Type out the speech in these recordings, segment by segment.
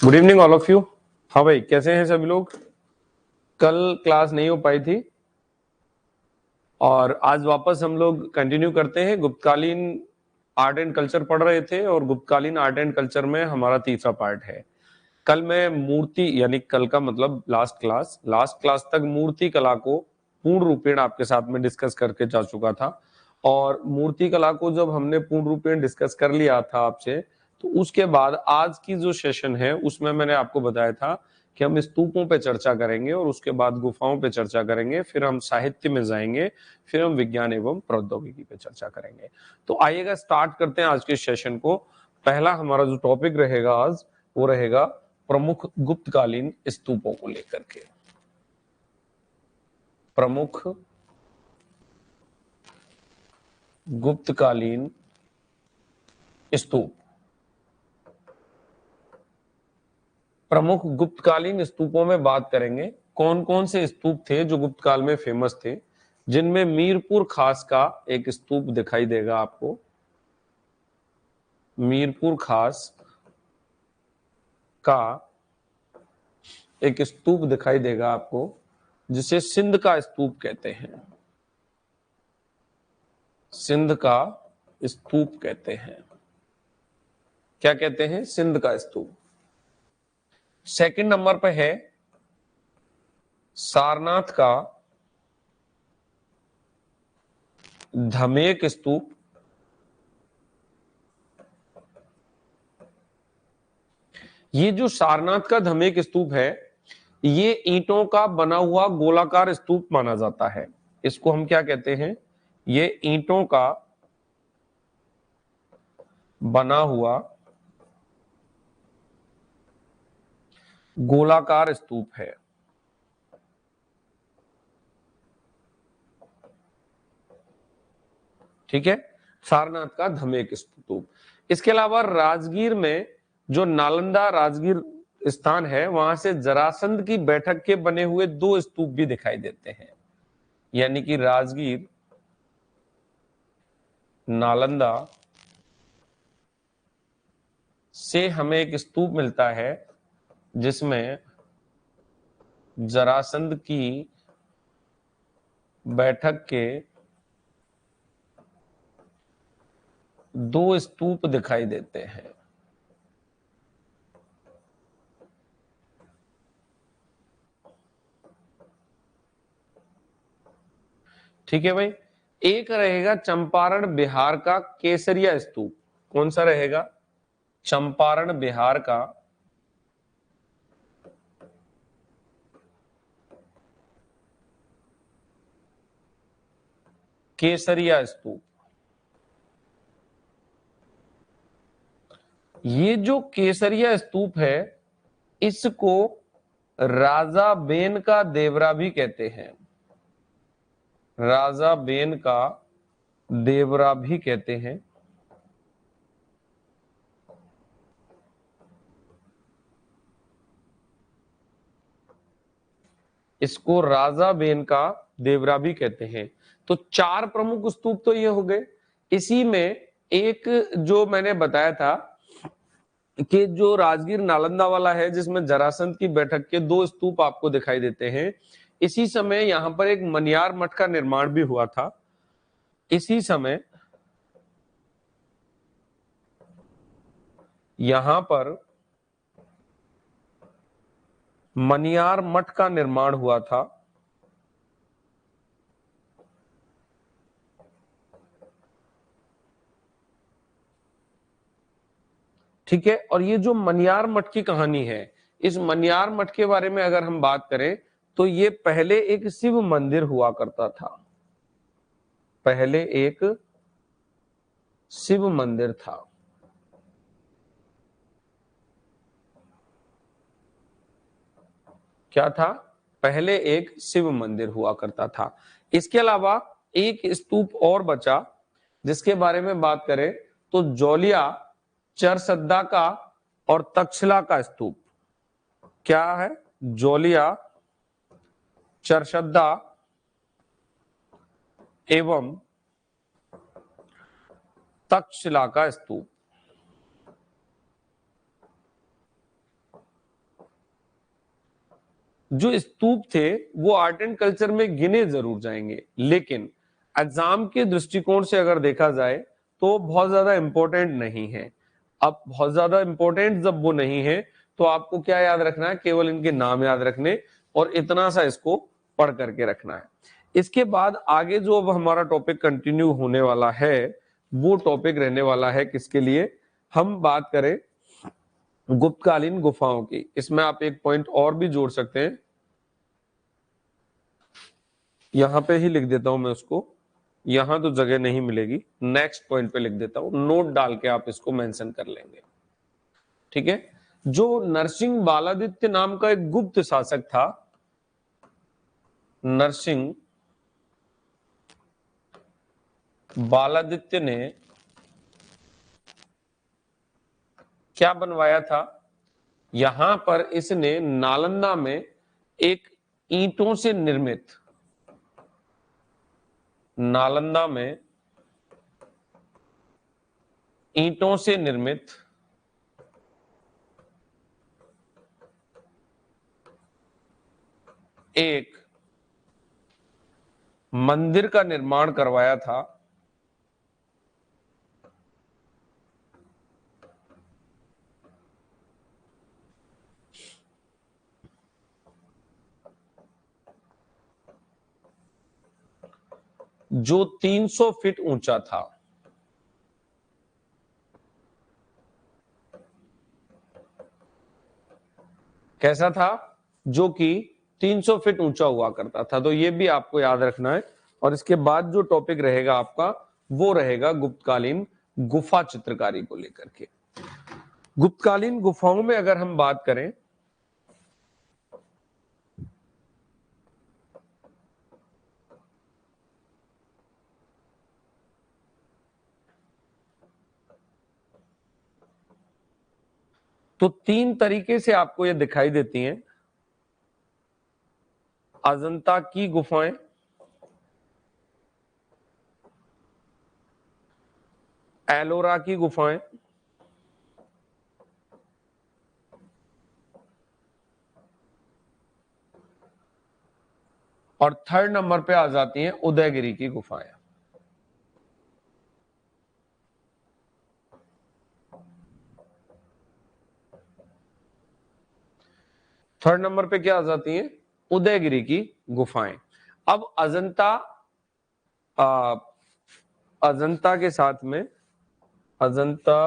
Good evening all of you. हाँ भाई, कैसे हैं सभी लोग? कल क्लास नहीं हो पाई थी और आज वापस हम लोग कंटिन्यू करते हैं। गुप्तकालीन आर्ट एंड कल्चर पढ़ रहे थे और गुप्तकालीन आर्ट एंड कल्चर में हमारा तीसरा पार्ट है। कल मैं मूर्ति यानी कल का मतलब लास्ट क्लास तक मूर्ति कला को पूर्ण रूपेण आपके साथ में डिस्कस करके जा चुका था। और मूर्ति कला को जब हमने पूर्ण रूपेण डिस्कस कर लिया था आपसे, तो उसके बाद आज की जो सेशन है उसमें मैंने आपको बताया था कि हम स्तूपों पे चर्चा करेंगे और उसके बाद गुफाओं पे चर्चा करेंगे, फिर हम साहित्य में जाएंगे, फिर हम विज्ञान एवं प्रौद्योगिकी पे चर्चा करेंगे। तो आइएगा स्टार्ट करते हैं आज के सेशन को। पहला हमारा जो टॉपिक रहेगा आज वो रहेगा प्रमुख गुप्तकालीन स्तूपों को लेकर के। प्रमुख गुप्तकालीन स्तूप। प्रमुख गुप्तकालीन स्तूपों में बात करेंगे कौन कौन से स्तूप थे जो गुप्त काल में फेमस थे, जिनमें मीरपुर खास का एक स्तूप दिखाई देगा आपको। मीरपुर खास का एक स्तूप दिखाई देगा आपको, जिसे सिंध का स्तूप कहते हैं। सिंध का स्तूप कहते हैं। क्या कहते हैं? सिंध का स्तूप। सेकंड नंबर पे है सारनाथ का धमेक स्तूप। ये जो सारनाथ का धमेक स्तूप है, ये ईंटों का बना हुआ गोलाकार स्तूप माना जाता है। इसको हम क्या कहते हैं? ये ईंटों का बना हुआ गोलाकार स्तूप है। ठीक है, सारनाथ का धमेक स्तूप। इसके अलावा राजगीर में जो नालंदा राजगीर स्थान है, वहां से जरासंध की बैठक के बने हुए 2 स्तूप भी दिखाई देते हैं। यानी कि राजगीर नालंदा से हमें एक स्तूप मिलता है जिसमें जरासंध की बैठक के 2 स्तूप दिखाई देते हैं। ठीक है भाई। एक रहेगा चंपारण बिहार का केसरिया स्तूप। कौन सा रहेगा? चंपारण बिहार का केसरिया स्तूप। ये जो केसरिया स्तूप है, इसको राजा बेन का देवरा भी कहते हैं। राजा बेन का देवरा भी कहते हैं। इसको राजा बेन का देवरा भी कहते हैं। तो 4 प्रमुख स्तूप तो ये हो गए। इसी में एक जो मैंने बताया था कि जो राजगीर नालंदा वाला है, जिसमें जरासंध की बैठक के 2 स्तूप आपको दिखाई देते हैं, इसी समय यहां पर एक मनियार मठ का निर्माण भी हुआ था। इसी समय यहां पर मनियार मठ का निर्माण हुआ था। ठीक है, और ये जो मनियार मठ की कहानी है, इस मनियार मठ के बारे में अगर हम बात करें तो ये पहले एक शिव मंदिर हुआ करता था। पहले एक शिव मंदिर था। क्या था? पहले एक शिव मंदिर हुआ करता था। इसके अलावा एक स्तूप और बचा जिसके बारे में बात करें तो जौलिया चरसद्दा का और तक्षशिला का स्तूप। क्या है? जौलिया चरसद्दा एवं तक्षशिला का स्तूप। जो स्तूप थे वो आर्ट एंड कल्चर में गिने जरूर जाएंगे, लेकिन एग्जाम के दृष्टिकोण से अगर देखा जाए तो बहुत ज्यादा इंपॉर्टेंट नहीं है। अब बहुत ज्यादा इंपॉर्टेंट जब वो नहीं है तो आपको क्या याद रखना है, केवल इनके नाम याद रखने और इतना सा इसको पढ़ करके रखना है। इसके बाद आगे जो अब हमारा टॉपिक कंटिन्यू होने वाला है वो टॉपिक रहने वाला है किसके लिए, हम बात करें गुप्तकालीन गुफाओं की। इसमें आप एक पॉइंट और भी जोड़ सकते हैं, यहां पे ही लिख देता हूं मैं उसको, यहां तो जगह नहीं मिलेगी, नेक्स्ट पॉइंट पे लिख देता हूं, नोट डाल के आप इसको मेंशन कर लेंगे, ठीक है। जो नरसिंह बालादित्य नाम का एक गुप्त शासक था, नरसिंह बालादित्य ने क्या बनवाया था, यहां पर इसने नालंदा में एक ईंटों से निर्मित, नालंदा में ईंटों से निर्मित एक मंदिर का निर्माण करवाया था, जो 300 फीट ऊंचा था। कैसा था, जो कि 300 फीट ऊंचा हुआ करता था। तो ये भी आपको याद रखना है। और इसके बाद जो टॉपिक रहेगा आपका वो रहेगा गुप्तकालीन गुफा चित्रकारी को लेकर के। गुप्तकालीन गुफाओं में अगर हम बात करें तो 3 तरीके से आपको ये दिखाई देती हैं। अजंता की गुफाएं, एलोरा की गुफाएं और थर्ड नंबर पे आ जाती हैं उदयगिरी की गुफाएं। थर्ड नंबर पे क्या आ जाती हैं, उदयगिरी की गुफाएं। अब अजंता के साथ में अजंता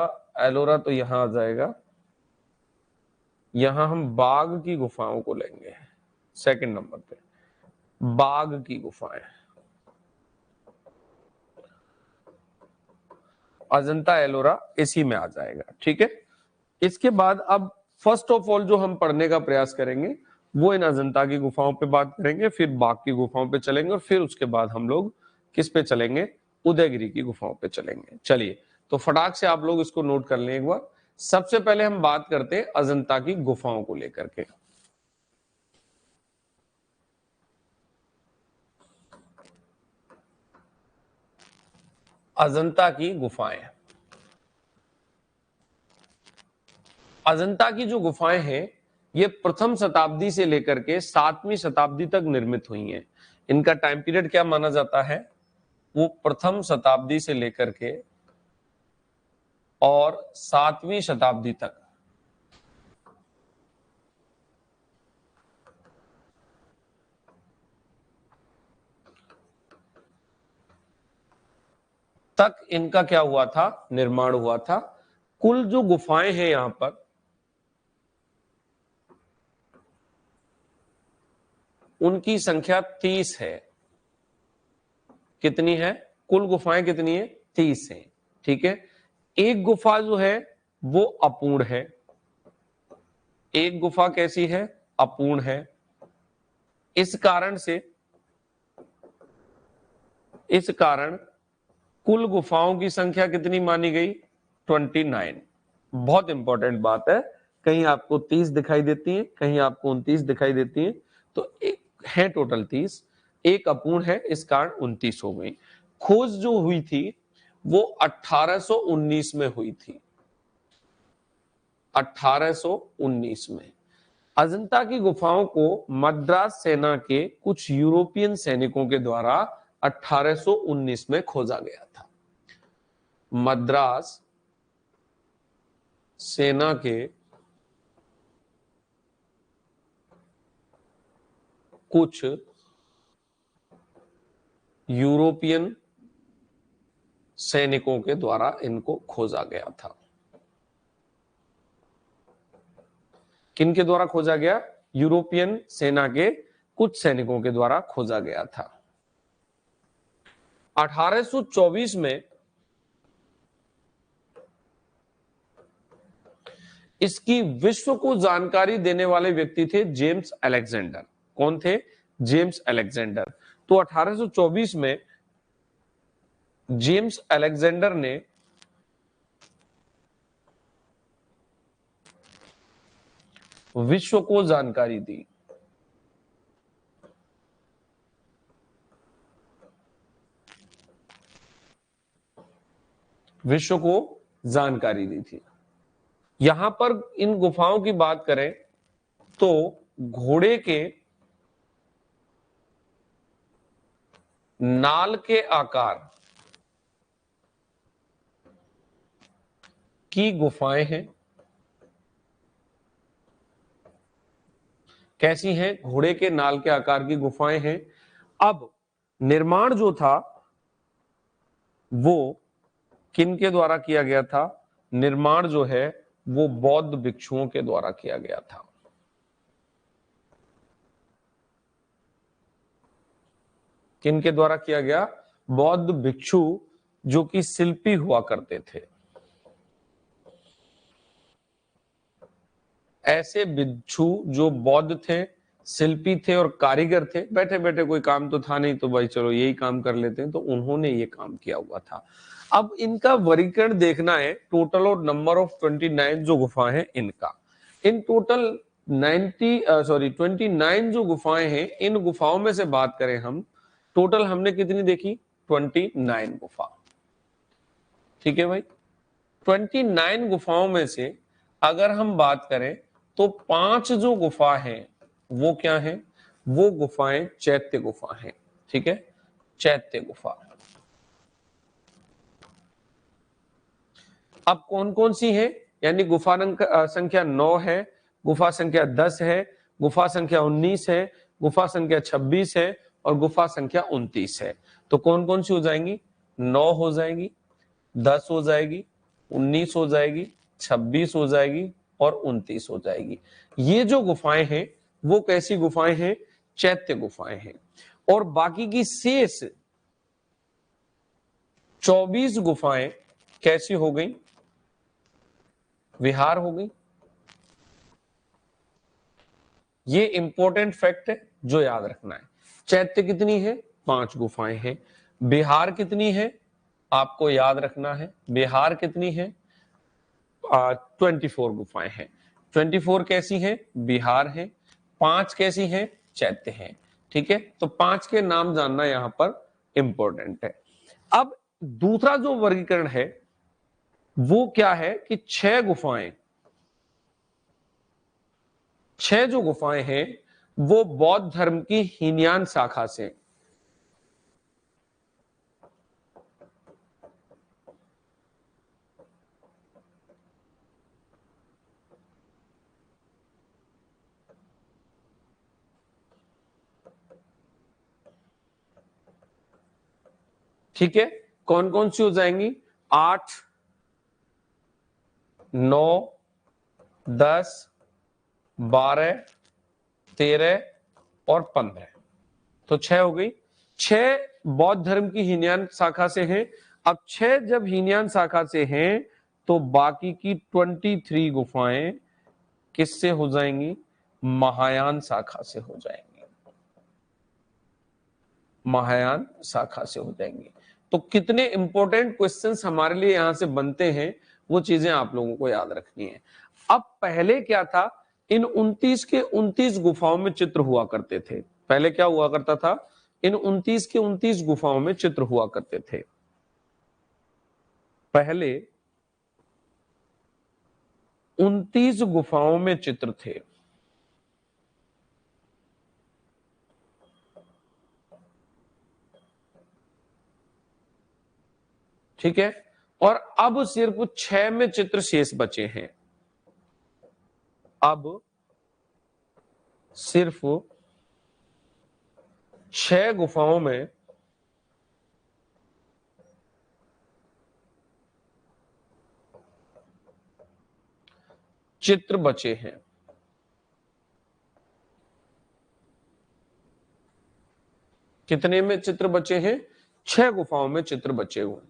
एलोरा तो यहां आ जाएगा, यहां हम बाघ की गुफाओं को लेंगे सेकंड नंबर पे, बाघ की गुफाएं, अजंता एलोरा इसी में आ जाएगा, ठीक है। इसके बाद अब फर्स्ट ऑफ ऑल जो हम पढ़ने का प्रयास करेंगे वो इन अजंता की गुफाओं पे बात करेंगे, फिर बाघ की गुफाओं पे चलेंगे और फिर उसके बाद हम लोग किस पे चलेंगे, उदयगिरी की गुफाओं पे चलेंगे। चलिए तो फटाक से आप लोग इसको नोट कर लें एक बार। सबसे पहले हम बात करते हैं अजंता की गुफाओं को लेकर के। अजंता की गुफाएं, अजंता की जो गुफाएं हैं ये प्रथम शताब्दी से लेकर के 7वीं शताब्दी तक निर्मित हुई हैं। इनका टाइम पीरियड क्या माना जाता है, वो प्रथम शताब्दी से लेकर के और 7वीं शताब्दी तक इनका क्या हुआ था, निर्माण हुआ था। कुल जो गुफाएं हैं यहां पर उनकी संख्या 30 है। कितनी है, कुल गुफाएं कितनी है, 30 है, ठीक है। एक गुफा जो है वो अपूर्ण है, एक गुफा कैसी है, अपूर्ण है। इस कारण से इस कारण कुल गुफाओं की संख्या कितनी मानी गई, 29। बहुत इंपॉर्टेंट बात है, कहीं आपको 30 दिखाई देती है, कहीं आपको 29 दिखाई देती है, तो एक है टोटल 30, एक अपूर्ण है, इस कारण 29 हो गई। खोज जो हुई थी वो 1819 में हुई थी, 1819 में। अजंता की गुफाओं को मद्रास सेना के कुछ यूरोपियन सैनिकों के द्वारा 1819 में खोजा गया था। मद्रास सेना के कुछ यूरोपियन सैनिकों के द्वारा इनको खोजा गया था। किनके द्वारा खोजा गया? यूरोपियन सेना के कुछ सैनिकों के द्वारा खोजा गया था। 1824 में इसकी विश्व को जानकारी देने वाले व्यक्ति थे जेम्स अलेक्जेंडर। कौन थे? James Alexander. तो 1824 में जेम्स अलेक्जेंडर ने विश्व को जानकारी दी। विश्व को जानकारी दी थी। यहां पर इन गुफाओं की बात करें तो घोड़े के नाल के आकार की गुफाएं हैं। कैसी हैं? घोड़े के नाल के आकार की गुफाएं हैं। अब निर्माण जो था वो किन के द्वारा किया गया था? निर्माण जो है वो बौद्ध भिक्षुओं के द्वारा किया गया था। किन के द्वारा किया गया? बौद्ध भिक्षु जो कि शिल्पी हुआ करते थे। ऐसे भिक्षु जो बौद्ध थे, शिल्पी थे और कारीगर थे। बैठे बैठे कोई काम तो था नहीं तो भाई चलो यही काम कर लेते हैं, तो उन्होंने ये काम किया हुआ था। अब इनका वर्गीकरण देखना है, टोटल और नंबर ऑफ 29 जो गुफा है इनका। इन टोटल 29 जो गुफाएं हैं, इन गुफाओं में से बात करें हम, टोटल हमने कितनी देखी? 29 गुफा। ठीक है भाई। 29 गुफाओं में से अगर हम बात करें तो 5 जो गुफा हैं वो क्या है? वो गुफाएं चैत्य गुफा हैं। ठीक है, चैत्य गुफा। अब कौन कौन सी है? यानी गुफा संख्या 9 है, गुफा संख्या 10 है, गुफा संख्या 19 है, गुफा संख्या 26 है और गुफा संख्या 29 है। तो कौन कौन सी हो जाएंगी? 9 हो जाएगी, 10 हो जाएगी, 19 हो जाएगी, 26 हो जाएगी और 29 हो जाएगी। ये जो गुफाएं हैं वो कैसी गुफाएं हैं? चैत्य गुफाएं हैं। और बाकी की शेष 24 गुफाएं कैसी हो गई? विहार हो गई। ये इंपॉर्टेंट फैक्ट है जो याद रखना है। चैत्य कितनी है? 5 गुफाएं हैं। बिहार कितनी है? आपको याद रखना है। बिहार कितनी है? 24 गुफाएं हैं। 24 कैसी हैं? बिहार है। 5 कैसी हैं? चैत्य हैं। ठीक है, तो 5 के नाम जानना यहां पर इंपॉर्टेंट है। अब दूसरा जो वर्गीकरण है वो क्या है कि 6 गुफाएं, 6 जो गुफाएं हैं वो बौद्ध धर्म की हीनयान शाखा से, ठीक है, कौन कौन सी हो जाएंगी? 8, 9, 10, 12, 13 और 15। तो 6 हो गई। 6 बौद्ध धर्म की हीनयान शाखा से हैं। अब 6 जब हीनयान शाखा से हैं तो बाकी की 23 गुफाएं किससे हो जाएंगी? महायान शाखा से हो जाएंगी। महायान शाखा से हो जाएंगी। तो कितने इंपॉर्टेंट क्वेश्चंस हमारे लिए यहां से बनते हैं वो चीजें आप लोगों को याद रखनी है। अब पहले क्या था? इन 29 के 29 गुफाओं में चित्र हुआ करते थे। पहले क्या हुआ करता था? इन 29 के 29 गुफाओं में चित्र हुआ करते थे। पहले 29 गुफाओं में चित्र थे। ठीक है, और अब सिर्फ 6 में चित्र शेष बचे हैं। अब सिर्फ 6 गुफाओं में चित्र बचे हैं। कितने में चित्र बचे हैं? 6 गुफाओं में चित्र बचे हुए।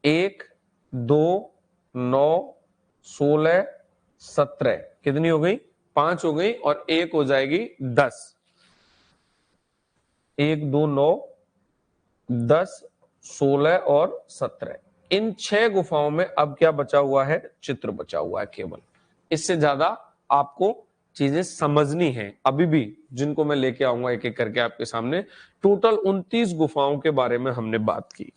1, 2, 9, 16, 17 कितनी हो गई? 5 हो गई, और 1 हो जाएगी 10। 1, 2, 9, 10, 16 और 17। इन 6 गुफाओं में अब क्या बचा हुआ है? चित्र बचा हुआ है केवल। इससे ज्यादा आपको चीजें समझनी है अभी भी, जिनको मैं लेके आऊंगा एक एक करके आपके सामने। टोटल 29 गुफाओं के बारे में हमने बात की।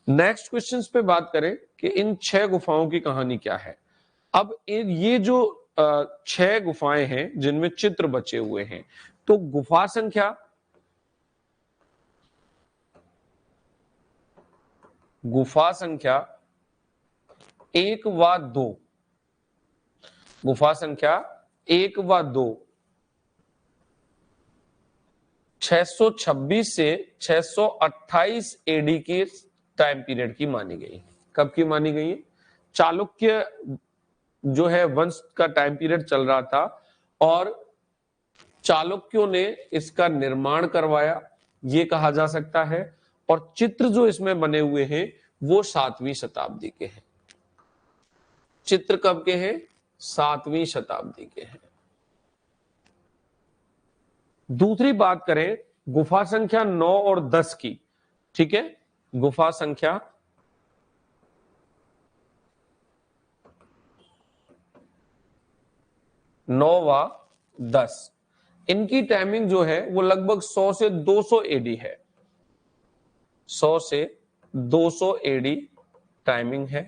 नेक्स्ट क्वेश्चंस पे बात करें कि इन 6 गुफाओं की कहानी क्या है। अब ये जो 6 गुफाएं हैं जिनमें चित्र बचे हुए हैं, तो गुफा संख्या एक व दो, गुफा संख्या 1 व 2 626 से 628 एडी के टाइम पीरियड की मानी गई। कब की मानी गई है? चालुक्य जो है वंश का टाइम पीरियड चल रहा था, और चालुक्यों ने इसका निर्माण करवाया, ये कहा जा सकता है। और चित्र जो इसमें बने हुए हैं वो 7वीं शताब्दी के हैं। चित्र कब के हैं? 7वीं शताब्दी के हैं। दूसरी बात करें गुफा संख्या 9 और 10 की, ठीक है, गुफा संख्या 9 व 10, इनकी टाइमिंग जो है वो लगभग 100 से 200 एडी है। 100 से 200 एडी टाइमिंग है।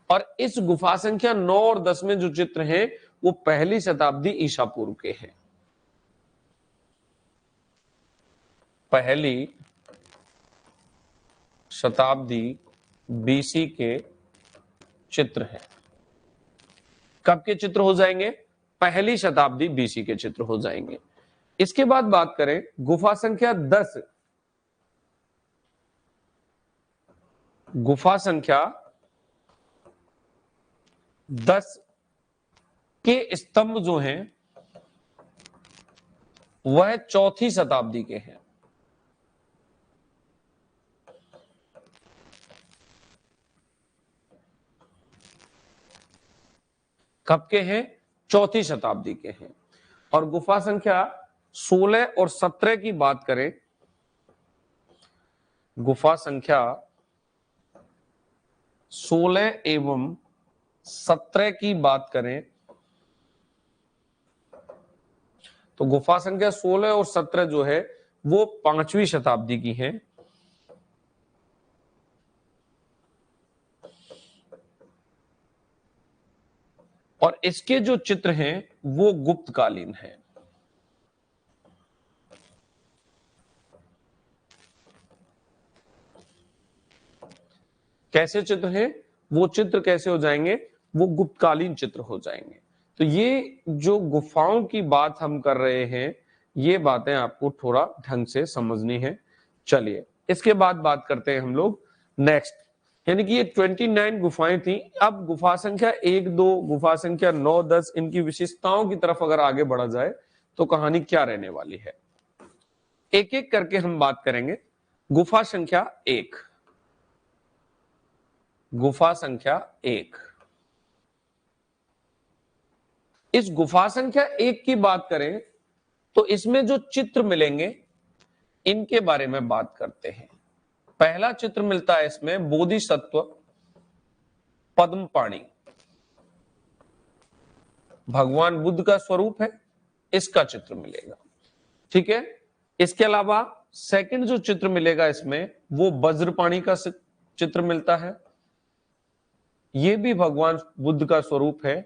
और इस गुफा संख्या 9 और 10 में जो चित्र हैं वो पहली शताब्दी ईसा पूर्व के हैं। पहली शताब्दी बीसी के चित्र हैं। कब के चित्र हो जाएंगे? पहली शताब्दी बीसी के चित्र हो जाएंगे। इसके बाद बात करें गुफा संख्या 10, गुफा संख्या 10 के स्तंभ जो हैं वह 4थी शताब्दी के हैं। कब के हैं? 4थी शताब्दी के हैं। और गुफा संख्या 16 और 17 की बात करें, गुफा संख्या 16 एवं 17 की बात करें तो गुफा संख्या 16 और 17 जो है वो 5वीं शताब्दी की हैं। और इसके जो चित्र हैं वो गुप्तकालीन हैं। कैसे चित्र हैं? वो चित्र कैसे हो जाएंगे? वो गुप्तकालीन चित्र हो जाएंगे। तो ये जो गुफाओं की बात हम कर रहे हैं, ये बातें आपको थोड़ा ढंग से समझनी है। चलिए इसके बाद बात करते हैं हम लोग नेक्स्ट, यानी कि ये 29 गुफाएं थी। अब गुफा संख्या 1, 2, गुफा संख्या 9, 10, इनकी विशेषताओं की तरफ अगर आगे बढ़ा जाए तो कहानी क्या रहने वाली है, एक एक करके हम बात करेंगे। गुफा संख्या 1, गुफा संख्या 1, इस गुफा संख्या 1 की बात करें तो इसमें जो चित्र मिलेंगे इनके बारे में बात करते हैं। पहला चित्र मिलता है इसमें बोधिसत्व पद्मपाणि, भगवान बुद्ध का स्वरूप है, इसका चित्र मिलेगा। ठीक है, इसके अलावा सेकंड जो चित्र मिलेगा इसमें वो वज्रपाणि का चित्र मिलता है, ये भी भगवान बुद्ध का स्वरूप है।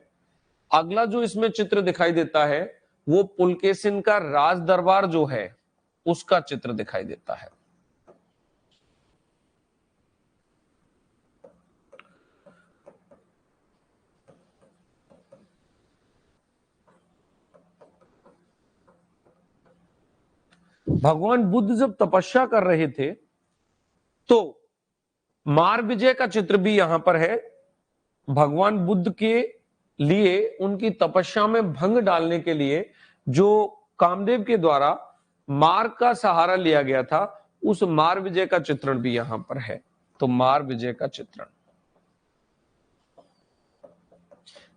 अगला जो इसमें चित्र दिखाई देता है वो पुलकेशिन का राज दरबार जो है उसका चित्र दिखाई देता है। भगवान बुद्ध जब तपस्या कर रहे थे तो मार विजय का चित्र भी यहां पर है। भगवान बुद्ध के लिए उनकी तपस्या में भंग डालने के लिए जो कामदेव के द्वारा मार का सहारा लिया गया था, उस मार विजय का चित्रण भी यहां पर है। तो मार विजय का चित्रण,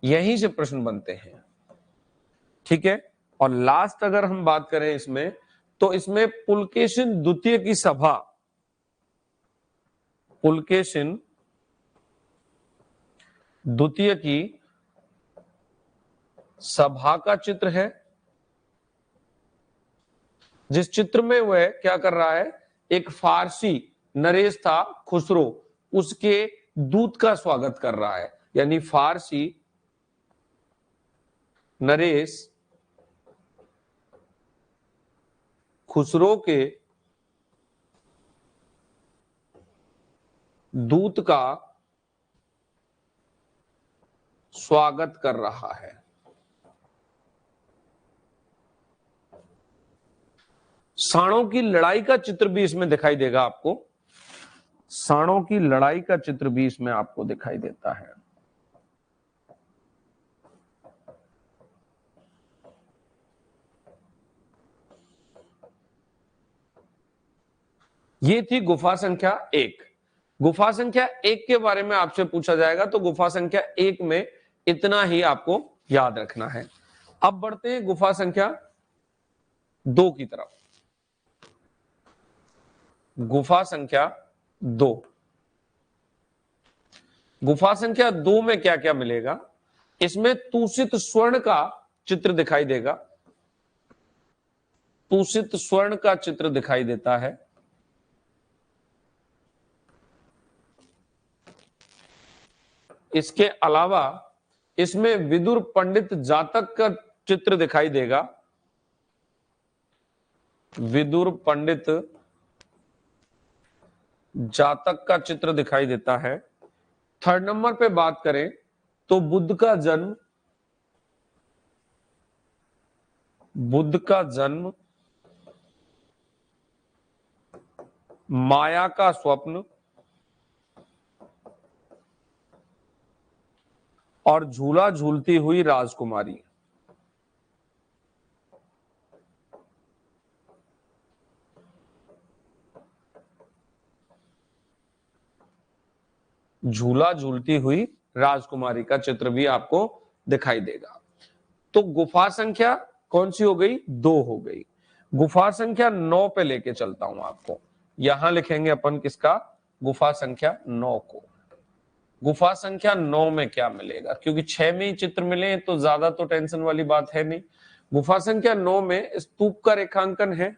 यहीं से प्रश्न बनते हैं, ठीक है। और लास्ट अगर हम बात करें इसमें, तो इसमें पुलकेशिन द्वितीय की सभा, पुलकेशिन द्वितीय की सभा का चित्र है, जिस चित्र में वह क्या कर रहा है, एक फारसी नरेश था खुसरो, उसके दूत का स्वागत कर रहा है। यानी फारसी नरेश खुसरो के दूत का स्वागत कर रहा है। साणों की लड़ाई का चित्र भी इसमें दिखाई देगा आपको, साणों की लड़ाई का चित्र भी इसमें आपको दिखाई देता है। ये थी गुफा संख्या 1। गुफा संख्या 1 के बारे में आपसे पूछा जाएगा तो गुफा संख्या 1 में इतना ही आपको याद रखना है। अब बढ़ते हैं गुफा संख्या 2 की तरफ। गुफा संख्या 2, गुफा संख्या 2 में क्या क्या मिलेगा, इसमें तूषित स्वर्ण का चित्र दिखाई देगा, तूषित स्वर्ण का चित्र दिखाई देता है। इसके अलावा इसमें विदुर पंडित जातक का चित्र दिखाई देगा, विदुर पंडित जातक का चित्र दिखाई देता है। थर्ड नंबर पे बात करें तो बुद्ध का जन्म, बुद्ध का जन्म, माया का स्वप्न और झूला झूलती हुई राजकुमारी। झूला झूलती हुई राजकुमारी का चित्र भी आपको दिखाई देगा। तो गुफा संख्या कौन सी हो गई, 2 हो गई। गुफा संख्या 9 पे लेके चलता हूं आपको। यहां लिखेंगे अपन किसका, गुफा संख्या 9 को। गुफा संख्या 9 में क्या मिलेगा, क्योंकि 6 में ही चित्र मिले तो ज्यादा तो टेंशन वाली बात है नहीं। गुफा संख्या 9 में स्तूप का रेखांकन है,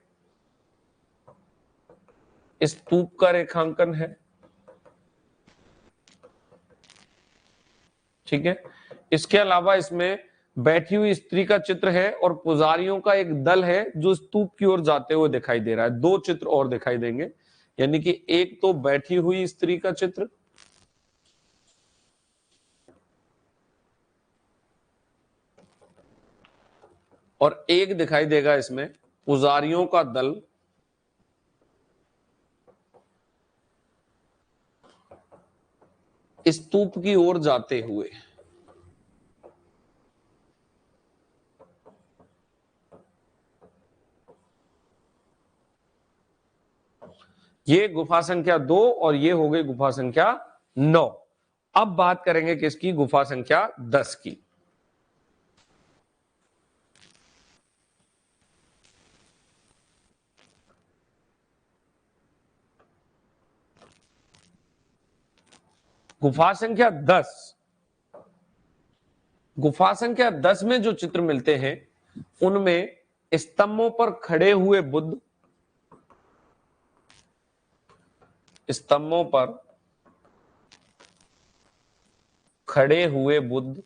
स्तूप का रेखांकन है, ठीक है। इसके अलावा इसमें बैठी हुई स्त्री का चित्र है और पुजारियों का एक दल है जो स्तूप की ओर जाते हुए दिखाई दे रहा है। 2 चित्र और दिखाई देंगे, यानी कि एक तो बैठी हुई स्त्री का चित्र, और एक दिखाई देगा इसमें पुजारियों का दल स्तूप की ओर जाते हुए। ये गुफा संख्या 2 और ये हो गई गुफा संख्या 9। अब बात करेंगे किसकी, गुफा संख्या 10 की। गुफा संख्या 10, गुफा संख्या 10 में जो चित्र मिलते हैं उनमें स्तंभों पर खड़े हुए बुद्ध, स्तंभों पर खड़े हुए बुद्ध।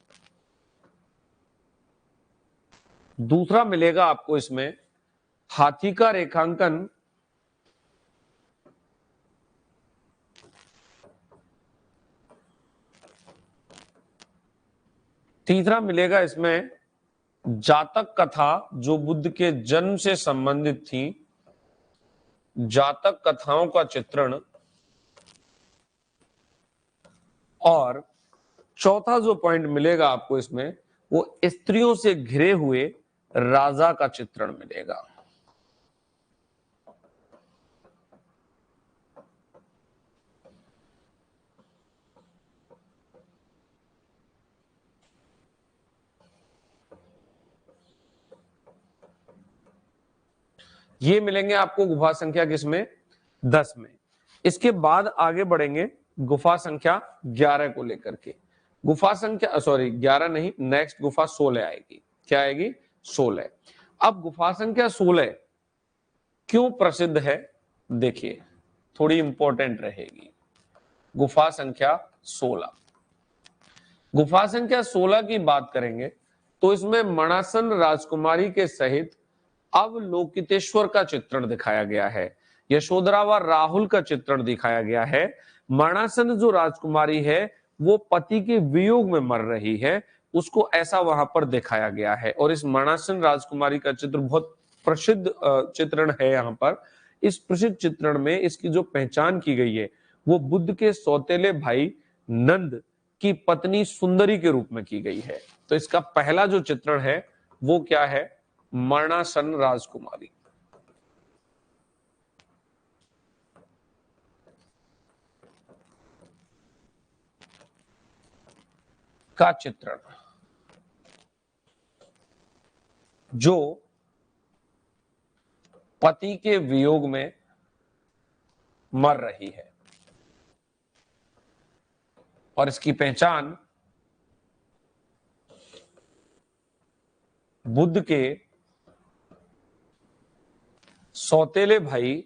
दूसरा मिलेगा आपको इसमें हाथी का रेखांकन, तीसरा मिलेगा इसमें जातक कथा जो बुद्ध के जन्म से संबंधित थी, जातक कथाओं का चित्रण, और चौथा जो पॉइंट मिलेगा आपको इसमें वो स्त्रियों से घिरे हुए राजा का चित्रण मिलेगा। ये मिलेंगे आपको गुफा संख्या किसमें, 10 में। इसके बाद आगे बढ़ेंगे गुफा संख्या 11 को लेकर के। गुफा संख्या 11 नहीं, नेक्स्ट गुफा 16 आएगी। क्या आएगी, 16। अब गुफा संख्या 16 क्यों प्रसिद्ध है, देखिए थोड़ी इंपॉर्टेंट रहेगी। गुफा संख्या 16, गुफा संख्या 16 की बात करेंगे तो इसमें मणासन राजकुमारी के सहित अवलोकितेश्वर का चित्रण दिखाया गया है, यशोधरा व राहुल का चित्रण दिखाया गया है। मणासन जो राजकुमारी है वो पति के वियोग में मर रही है, उसको ऐसा वहां पर दिखाया गया है। और इस मणासन राजकुमारी का चित्र बहुत प्रसिद्ध चित्रण है। यहाँ पर इस प्रसिद्ध चित्रण में इसकी जो पहचान की गई है वो बुद्ध के सौतेले भाई नंद की पत्नी सुंदरी के रूप में की गई है। तो इसका पहला जो चित्रण है वो क्या है, मरणासन राजकुमारी का चित्रण, जो पति के वियोग में मर रही है। और इसकी पहचान बुद्ध के सौतेले भाई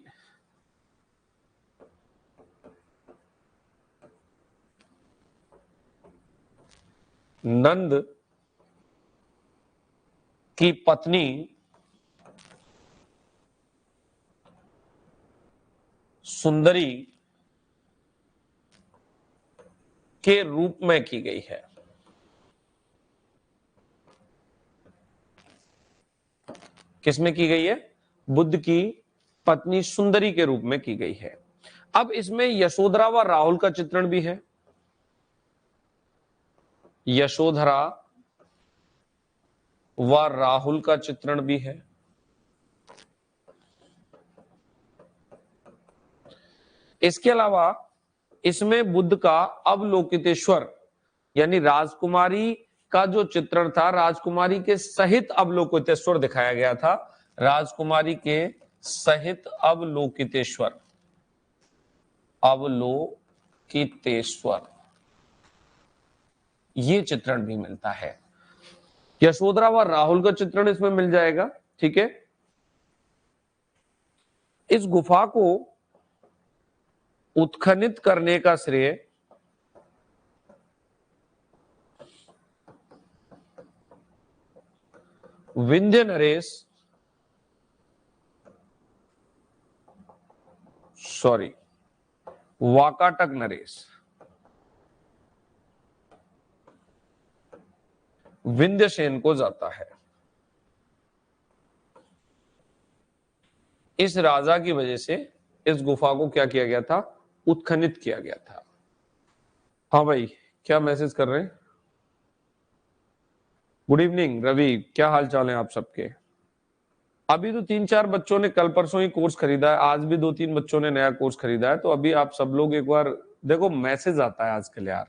नंद की पत्नी सुंदरी के रूप में की गई है। किसमें की गई है, बुद्ध की पत्नी सुंदरी के रूप में की गई है। अब इसमें यशोधरा व राहुल का चित्रण भी है, यशोधरा व राहुल का चित्रण भी है। इसके अलावा इसमें बुद्ध का अवलोकितेश्वर यानी राजकुमारी का जो चित्रण था, राजकुमारी के सहित अवलोकितेश्वर दिखाया गया था, राजकुमारी के सहित अवलोकितेश्वर, अवलोकितेश्वर ये चित्रण भी मिलता है। यशोधरा व राहुल का चित्रण इसमें मिल जाएगा। ठीक है, इस गुफा को उत्खनित करने का श्रेय विंध्य नरेश वाकाटक नरेश, विंध्यसेन को जाता है। इस राजा की वजह से इस गुफा को क्या किया गया था, उत्खनित किया गया था। हाँ भाई, क्या मैसेज कर रहे हैं? गुड इवनिंग रवि, क्या हाल चाल है आप सबके? अभी तो 3-4 बच्चों ने कल परसों ही कोर्स खरीदा है, आज भी 2-3 बच्चों ने नया कोर्स खरीदा है। तो अभी आप सब लोग एक बार देखो, मैसेज आता है आजकल यार,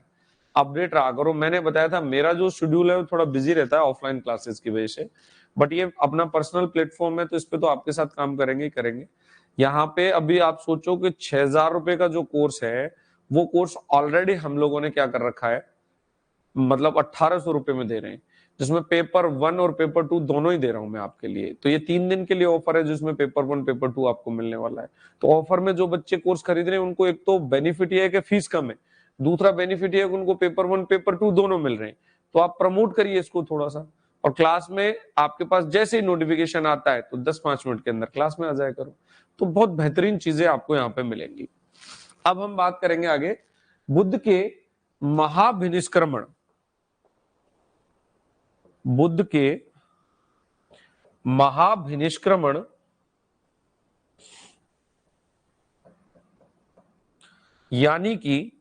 अपडेट रहा करो। मैंने बताया था मेरा जो शेड्यूल है वो थोड़ा बिजी रहता है ऑफलाइन क्लासेस की वजह से, बट ये अपना पर्सनल प्लेटफॉर्म है तो इस पे तो आपके साथ काम करेंगे ही करेंगे। यहाँ पे अभी आप सोचो कि 6,000 रुपए का जो कोर्स है वो कोर्स ऑलरेडी हम लोगों ने क्या कर रखा है, मतलब 1,800 रुपए में दे रहे हैं, जिसमें पेपर 1 और पेपर 2 दोनों ही दे रहा हूं मैं आपके लिए। तो ये 3 दिन के लिए ऑफर है जिसमें पेपर 1 पेपर 2 आपको मिलने वाला है। तो ऑफर में जो बच्चे कोर्स खरीद रहे हैं उनको एक तो बेनिफिट ये है कि फीस कम है, दूसरा बेनिफिट ये है कि उनको पेपर 1 पेपर 2 दोनों मिल रहे हैं। तो आप प्रमोट करिए इसको थोड़ा सा, और क्लास में आपके पास जैसे ही नोटिफिकेशन आता है तो 10-5 मिनट के अंदर क्लास में आ जाया करो। तो बहुत बेहतरीन चीजें आपको यहाँ पे मिलेंगी। अब हम बात करेंगे आगे बुद्ध के महाभिनिष्क्रमण, बुद्ध के महाभिनिष्क्रमण यानी कि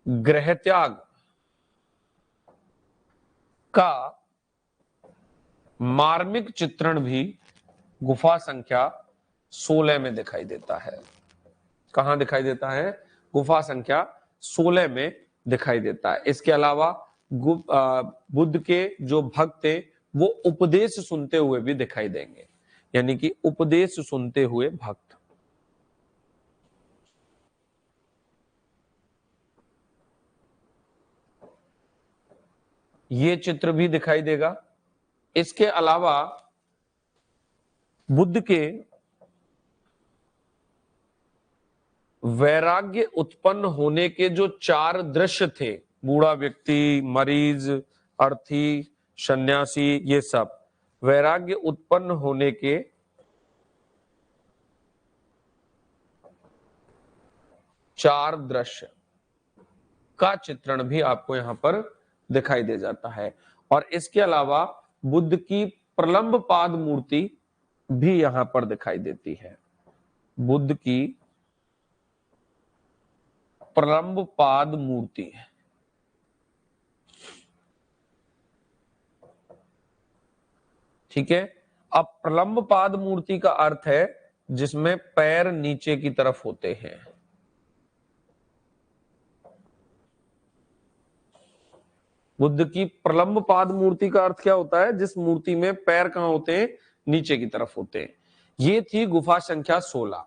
गृह त्याग का मार्मिक चित्रण भी गुफा संख्या 16 में दिखाई देता है। कहां दिखाई देता है? गुफा संख्या 16 में दिखाई देता है। इसके अलावा बुद्ध के जो भक्त थे वो उपदेश सुनते हुए भी दिखाई देंगे, यानी कि उपदेश सुनते हुए भक्त। ये चित्र भी दिखाई देगा। इसके अलावा बुद्ध के वैराग्य उत्पन्न होने के जो 4 दृश्य थे, बूढ़ा व्यक्ति, मरीज, अर्थी, सन्यासी, ये सब वैराग्य उत्पन्न होने के 4 दृश्य का चित्रण भी आपको यहां पर दिखाई दे जाता है। और इसके अलावा बुद्ध की प्रलंब पाद मूर्ति भी यहां पर दिखाई देती है। बुद्ध की प्रलंब पाद मूर्ति, ठीक है। अब प्रलंब पाद मूर्ति का अर्थ है जिसमें पैर नीचे की तरफ होते हैं। बुद्ध की प्रलंब पाद मूर्ति का अर्थ क्या होता है? जिस मूर्ति में पैर कहां होते हैं? नीचे की तरफ होते हैं। ये थी गुफा संख्या 16।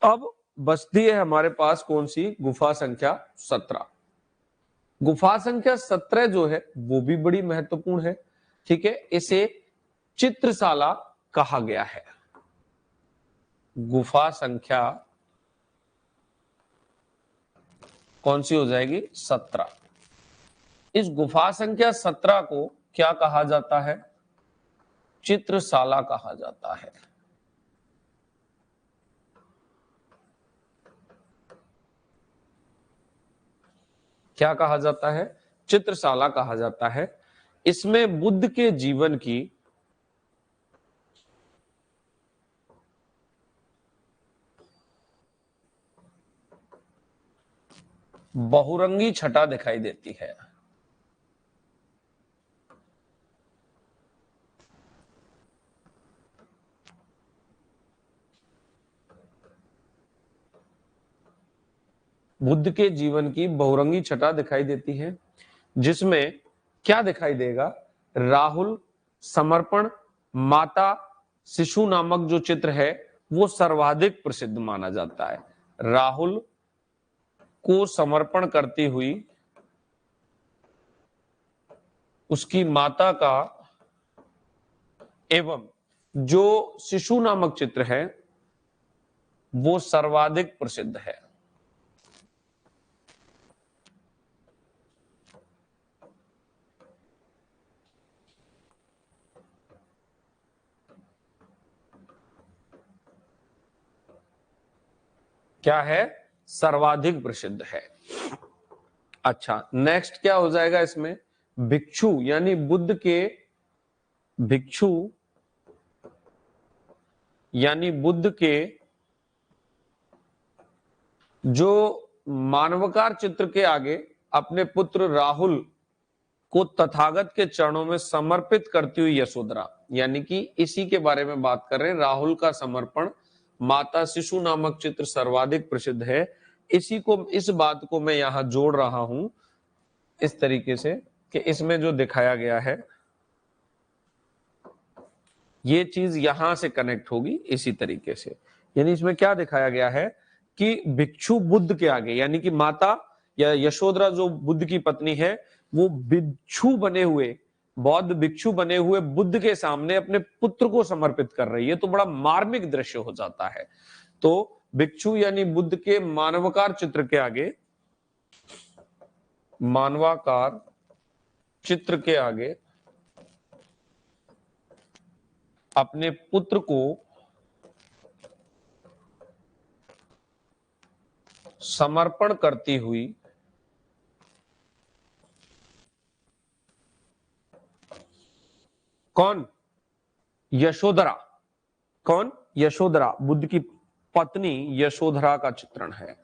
अब बचती है हमारे पास कौन सी? गुफा संख्या 17। गुफा संख्या 17 जो है वो भी बड़ी महत्वपूर्ण है, ठीक है। इसे चित्रशाला कहा गया है। गुफा संख्या कौन सी हो जाएगी? 17। इस गुफा संख्या 17 को क्या कहा जाता है? चित्रशाला कहा जाता है। क्या कहा जाता है? चित्रशाला कहा जाता है। इसमें बुद्ध के जीवन की बहुरंगी छटा दिखाई देती है। बुद्ध के जीवन की बहुरंगी छटा दिखाई देती है, जिसमें क्या दिखाई देगा? राहुल, समर्पण, माता, शिशु नामक जो चित्र है वो सर्वाधिक प्रसिद्ध माना जाता है। राहुल को समर्पण करती हुई उसकी माता का एवं जो शिशु नामक चित्र है वो सर्वाधिक प्रसिद्ध है। क्या है? सर्वाधिक प्रसिद्ध है। अच्छा, नेक्स्ट क्या हो जाएगा इसमें? भिक्षु, यानी बुद्ध के भिक्षु यानी बुद्ध के जो मानवकार चित्र के आगे अपने पुत्र राहुल को तथागत के चरणों में समर्पित करती हुई यशोधरा, यानी कि इसी के बारे में बात कर रहे हैं। राहुल का समर्पण, माता शिशु नामक चित्र सर्वाधिक प्रसिद्ध है। इस बात को मैं यहां जोड़ रहा हूं इस तरीके से कि इसमें जो दिखाया गया है ये चीज यहां से कनेक्ट होगी इसी तरीके से। यानी इसमें क्या दिखाया गया है कि भिक्षु बुद्ध के आगे, यानी कि माता या यशोधरा जो बुद्ध की पत्नी है वो भिक्षु बने हुए, बौद्ध भिक्षु बने हुए बुद्ध के सामने अपने पुत्र को समर्पित कर रही है। तो बड़ा मार्मिक दृश्य हो जाता है। तो भिक्षु यानी बुद्ध के मानवाकार चित्र के आगे, मानवाकार चित्र के आगे अपने पुत्र को समर्पण करती हुई कौन? यशोधरा। कौन? यशोधरा, बुद्ध की पत्नी यशोधरा का चित्रण है।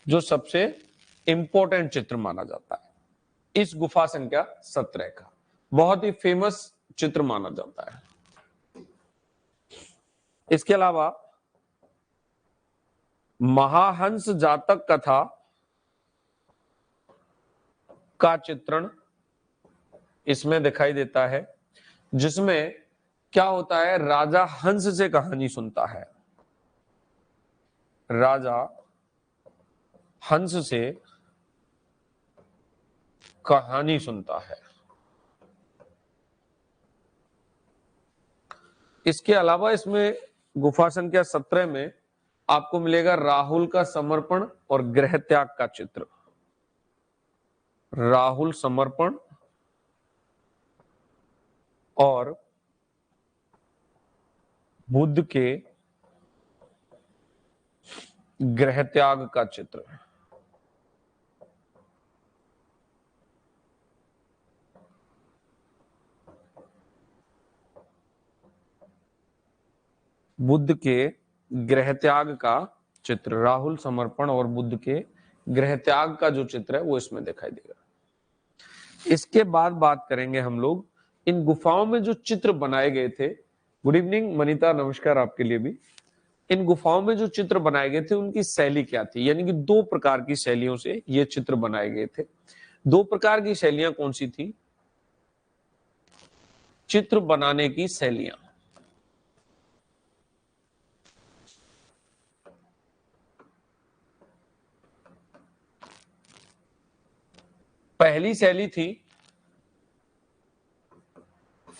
जो सबसे इंपॉर्टेंट चित्र माना जाता है इस गुफा संख्या 17 का, बहुत ही फेमस चित्र माना जाता है। इसके अलावा महाहंस जातक कथा का चित्रण इसमें दिखाई देता है, जिसमें क्या होता है, राजा हंस से कहानी सुनता है, राजा हंस से कहानी सुनता है। इसके अलावा इसमें गुफा संख्या 17 में आपको मिलेगा राहुल का समर्पण और गृह त्याग का चित्र। राहुल समर्पण और बुद्ध के गृह त्याग का चित्र। बुद्ध के गृह त्याग का चित्र, राहुल समर्पण और बुद्ध के गृह त्याग का जो चित्र है वो इसमें दिखाई देगा। इसके बाद बात करेंगे हम लोग इन गुफाओं में जो चित्र बनाए गए थे। गुड इवनिंग मनीता, नमस्कार आपके लिए भी। इन गुफाओं में जो चित्र बनाए गए थे उनकी शैली क्या थी, यानी कि दो प्रकार की शैलियों से ये चित्र बनाए गए थे। दो प्रकार की शैलियां कौन सी थी? चित्र बनाने की शैलियां। पहली शैली थी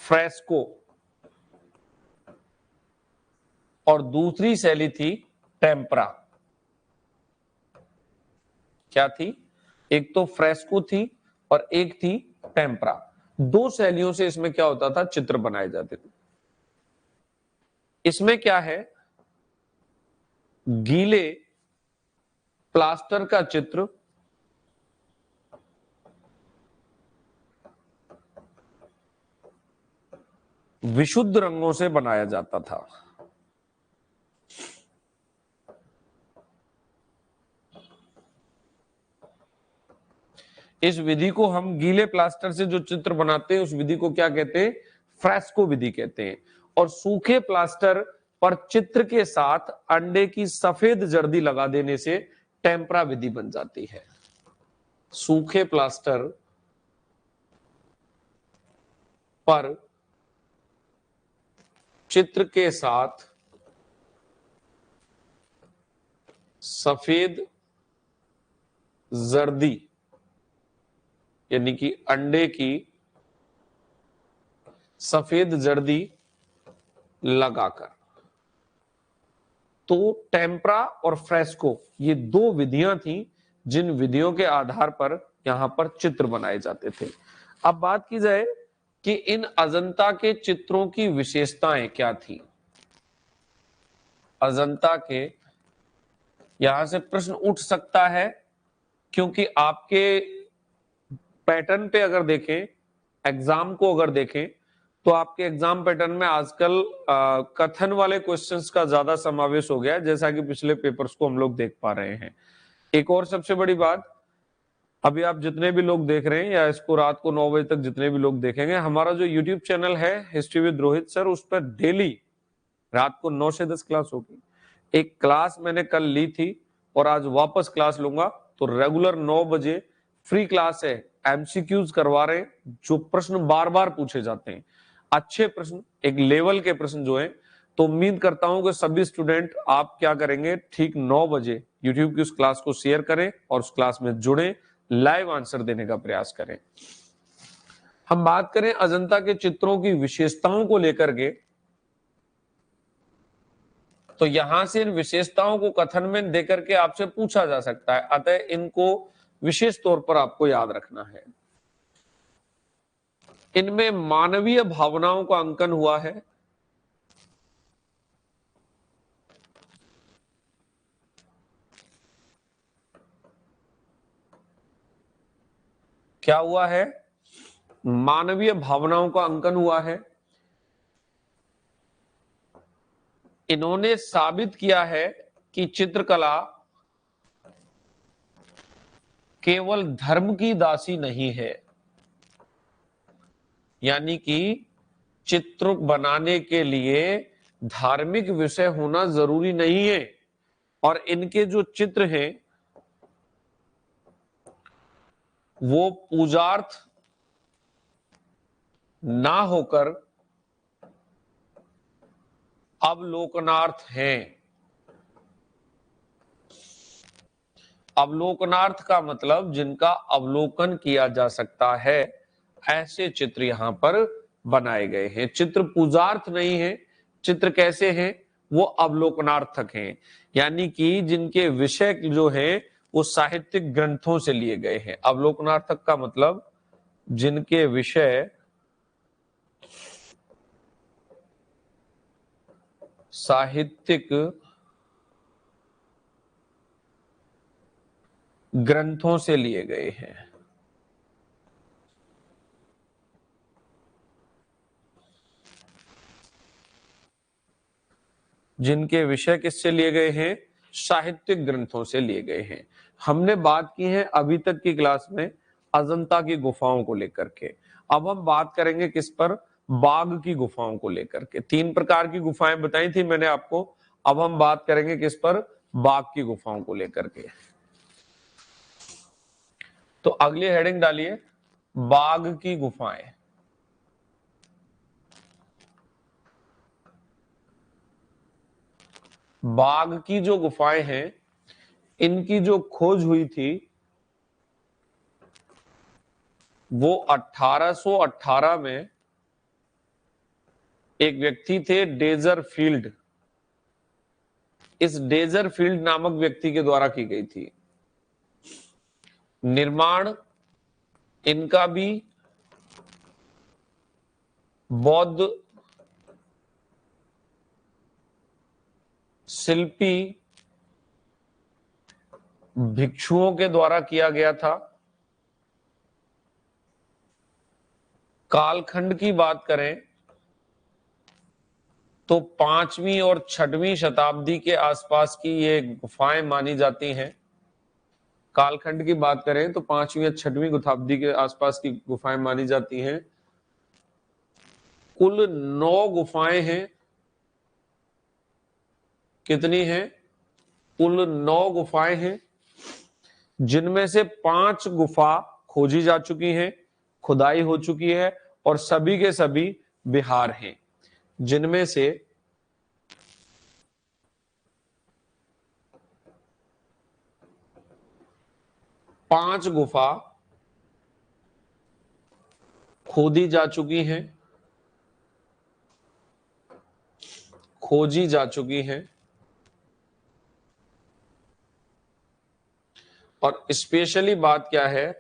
फ्रेस्को और दूसरी शैली थी टेम्परा। क्या थी? एक तो फ्रेस्को थी और एक थी टेम्परा। दो शैलियों से इसमें क्या होता था, चित्र बनाए जाते थे। इसमें क्या है, गीले प्लास्टर का चित्र विशुद्ध रंगों से बनाया जाता था। इस विधि को हम गीले प्लास्टर से जो चित्र बनाते हैं उस विधि को क्या कहते हैं? फ्रेस्को विधि कहते हैं। और सूखे प्लास्टर पर चित्र के साथ अंडे की सफेद जर्दी लगा देने से टेम्परा विधि बन जाती है। सूखे प्लास्टर पर चित्र के साथ सफेद जर्दी यानी कि अंडे की सफेद जर्दी लगाकर, तो टेम्परा और फ्रेस्को ये दो विधियां थी जिन विधियों के आधार पर यहां पर चित्र बनाए जाते थे। अब बात की जाए कि इन अजंता के चित्रों की विशेषताएं क्या थी। अजंता के, यहां से प्रश्न उठ सकता है क्योंकि आपके पैटर्न पे अगर देखें, एग्जाम को अगर देखें तो आपके एग्जाम पैटर्न में आजकल कथन वाले क्वेश्चंस का ज्यादा समावेश हो गया है, जैसा कि पिछले पेपर्स को हम लोग देख पा रहे हैं। एक और सबसे बड़ी बात, अभी आप जितने भी लोग देख रहे हैं या इसको रात को 9 बजे तक जितने भी लोग देखेंगे, हमारा जो यूट्यूब चैनल है हिस्ट्री विद रोहित सर, उस पर डेली रात को 9 से 10 क्लास होगी। एक क्लास मैंने कल ली थी और आज वापस क्लास लूंगा, तो रेगुलर 9 बजे फ्री क्लास है। एमसीक्यूज करवा रहे हैं, जो प्रश्न बार बार पूछे जाते हैं, अच्छे प्रश्न, एक लेवल के प्रश्न जो है। तो उम्मीद करता हूं कि सभी स्टूडेंट आप क्या करेंगे, ठीक 9 बजे यूट्यूब की उस क्लास को शेयर करें और उस क्लास में जुड़े, लाइव आंसर देने का प्रयास करें। हम बात करें अजंता के चित्रों की विशेषताओं को लेकर के, तो यहां से इन विशेषताओं को कथन में देकर के आपसे पूछा जा सकता है, अतः इनको विशेष तौर पर आपको याद रखना है। इनमें मानवीय भावनाओं का अंकन हुआ है। क्या हुआ है? मानवीय भावनाओं का अंकन हुआ है। इन्होंने साबित किया है कि चित्रकला केवल धर्म की दासी नहीं है, यानी कि चित्र बनाने के लिए धार्मिक विषय होना जरूरी नहीं है, और इनके जो चित्र हैं वो पूजार्थ ना होकर अवलोकनार्थ हैं। अवलोकनार्थ का मतलब जिनका अवलोकन किया जा सकता है, ऐसे चित्र यहां पर बनाए गए हैं। चित्र पूजार्थ नहीं है। चित्र कैसे हैं? वो अवलोकनार्थक हैं, यानी कि जिनके विषय जो हैं वो साहित्यिक ग्रंथों से लिए गए हैं। अवलोकनार्थक का मतलब जिनके विषय साहित्यिक ग्रंथों से लिए गए हैं। जिनके विषय किससे लिए गए हैं? साहित्यिक ग्रंथों से लिए गए हैं। हमने बात की है अभी तक की क्लास में अजंता की गुफाओं को लेकर के। अब हम बात करेंगे किस पर? बाघ की गुफाओं को लेकर के। 3 प्रकार की गुफाएं बताई थी मैंने आपको। अब हम बात करेंगे किस पर? बाघ की गुफाओं को लेकर के। तो अगली हेडिंग डालिए, बाघ की गुफाएं। बाघ की जो गुफाएं हैं, इनकी जो खोज हुई थी वो 1818 में एक व्यक्ति थे डेजरफील्ड। इस डेजरफील्ड नामक व्यक्ति के द्वारा की गई थी। निर्माण इनका भी बौद्ध शिल्पी भिक्षुओं के द्वारा किया गया था। कालखंड की बात करें तो 5वीं और 6वीं शताब्दी के आसपास की ये गुफाएं मानी जाती हैं। कालखंड की बात करें तो 5वीं या 6वीं शताब्दी के आसपास की गुफाएं मानी जाती हैं। कुल 9 गुफाएं हैं। कितनी हैं? कुल 9 गुफाएं हैं, जिनमें से 5 गुफा खोजी जा चुकी हैं, खुदाई हो चुकी है, और सभी के सभी बिहार हैं। जिनमें से 5 गुफा खोदी जा चुकी हैं, खोजी जा चुकी हैं, और स्पेशली बात क्या है